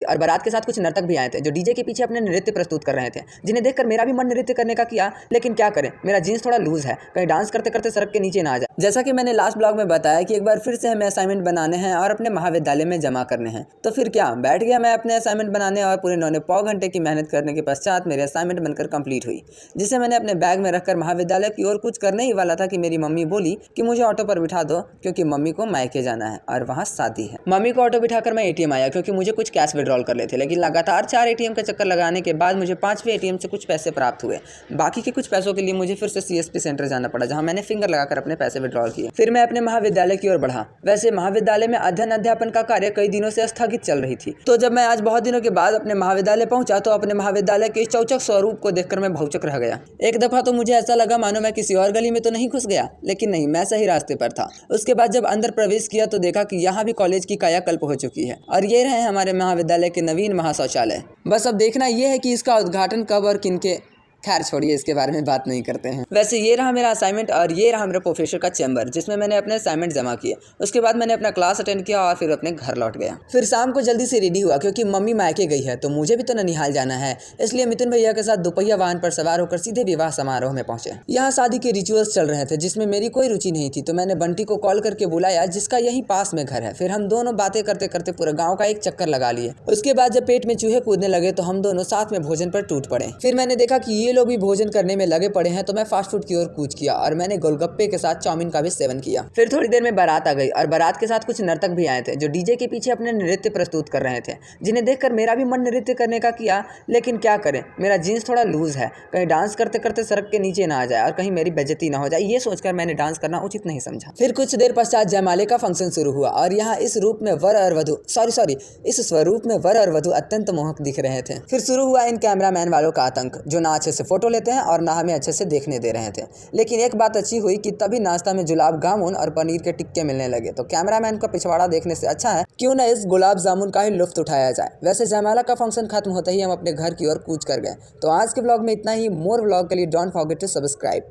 और बारात के साथ कुछ नर्तक भी आए थे जो डीजे के पीछे अपने नृत्य प्रस्तुत कर रहे थे, जिन्हें देखकर मेरा भी मन नृत्य करने का किया। लेकिन क्या करें, मेरा जीन्स थोड़ा लूज है, कहीं डांस करते करते सड़क के नीचे ना आ जाए। जैसा कि मैंने लास्ट ब्लॉग में बताया कि एक बार फिर से हमें असाइनमेंट बनाने हैं और अपने महाविद्यालय में जमा करने हैं, तो फिर क्या बैठ गया मैं अपने असाइनमेंट बनाने और पूरे 9 घंटे की मेहनत करने के पश्चात मेरी असाइनमेंट बनकर कंप्लीट हुई, जिसे मैंने अपने बैग में रखकर महाविद्यालय की ओर कुछ करने ही वाला था कि मेरी मम्मी बोली कि मुझे ऑटो पर बिठा दो क्योंकि मम्मी को मायके जाना है और वहाँ शादी है। मम्मी को ऑटो बिठाकर मैं एटीएम आया क्योंकि मुझे कुछ कैश विड्रॉल कर लेते, लेकिन लगातार 4 एटीएम का चक्कर लगाने के बाद मुझे 5वें एटीएम से कुछ पैसे प्राप्त हुए। बाकी के कुछ पैसों के लिए मुझे फिर से सीएसपी सेंटर जाना पड़ा, जहाँ मैंने फिंगर लगाकर अपने पैसे विड्रॉल किए। फिर मैं अपने महाविद्यालय की ओर बढ़ा। वैसे महाविद्यालय में अध्ययन अध्यापन का कार्य कई दिनों से स्थगित चल रही थी, तो जब मैं आज बहुत दिनों के बाद अपने महाविद्यालय पहुंचा तो अपने महाविद्यालय के चौचक स्वरूप को देखकर मैं भौचक रह गया। एक दफा तो मुझे ऐसा लगा मानो मैं किसी और गली में तो नहीं घुस गया, लेकिन नहीं, मैं सही रास्ते पर था। उसके बाद जब अंदर प्रवेश किया तो देखा कि यहाँ भी कॉलेज की कायाकल्प हो चुकी है और ये रहे हमारे महाविद्यालय के नवीन महाशौचालय। बस अब देखना यह है कि इसका उद्घाटन कब और किनके, खैर छोड़िए, इसके बारे में बात नहीं करते हैं। वैसे ये रहा मेरा असाइनमेंट और ये रहा मेरा प्रोफेसर का चैम्बर, जिसमें मैंने अपने असाइनमेंट जमा किए। उसके बाद मैंने अपना क्लास अटेंड किया और फिर अपने घर लौट गया। फिर शाम को जल्दी से रेडी हुआ क्योंकि मम्मी मायके गई है तो मुझे भी तो ननिहाल जाना है, इसलिए मिथुन भैया के साथ दोपहिया वाहन पर सवार होकर सीधे विवाह समारोह में पहुंचे। यहाँ शादी के रिचुअल्स चल रहे थे जिसमें मेरी कोई रुचि नहीं थी, तो मैंने बंटी को कॉल करके बुलाया जिसका यही पास में घर है। फिर हम दोनों बातें करते करते पूरे गाँव का एक चक्कर लगा लिए। उसके बाद जब पेट में चूहे कूदने लगे तो हम दोनों साथ में भोजन पर टूट पड़े। फिर मैंने देखा कि ये लोग भी भोजन करने में लगे पड़े हैं, तो मैं फास्ट फूड की ओर कूच किया और मैंने गोलगप्पे के साथ चाउमीन का भी सेवन किया। फिर थोड़ी देर में बारात आ गई और बारात के साथ कुछ नर्तक भी आए थे जो डीजे के पीछे अपने नृत्य प्रस्तुत कर रहे थे, जिन्हें देखकर मेरा भी मन नृत्य करने का किया। लेकिन क्या करें, मेरा जीन्स थोड़ा लूज है, कहीं डांस करते करते सड़क के नीचे ना आ जाए और कहीं मेरी बेइज्जती ना हो जाए, ये सोचकर मैंने डांस करना उचित नहीं समझा। फिर कुछ देर पश्चात जयमाले का फंक्शन शुरू हुआ और यहाँ इस रूप में वर और वधु इस स्वरूप में वर और वधु अत्यंत मोहक दिख रहे थे। फिर शुरू हुआ इन कैमरामैन वालों का आतंक, जो ना अच्छे से फोटो लेते हैं और ना हमें अच्छे से देखने दे रहे थे। लेकिन एक बात अच्छी हुई कि तभी नाश्ता में गुलाब जामुन और पनीर के टिक्के मिलने लगे, तो कैमरामैन का पिछवाड़ा देखने से अच्छा है क्यों न इस गुलाब जामुन का ही लुत्फ उठाया जाए। वैसे जयमाला का फंक्शन खत्म होते ही हम अपने घर की ओर कूच कर गए। तो आज के ब्लॉग में इतना ही। मोर ब्लॉग के लिए डोंट फॉरगेट टू सब्सक्राइब।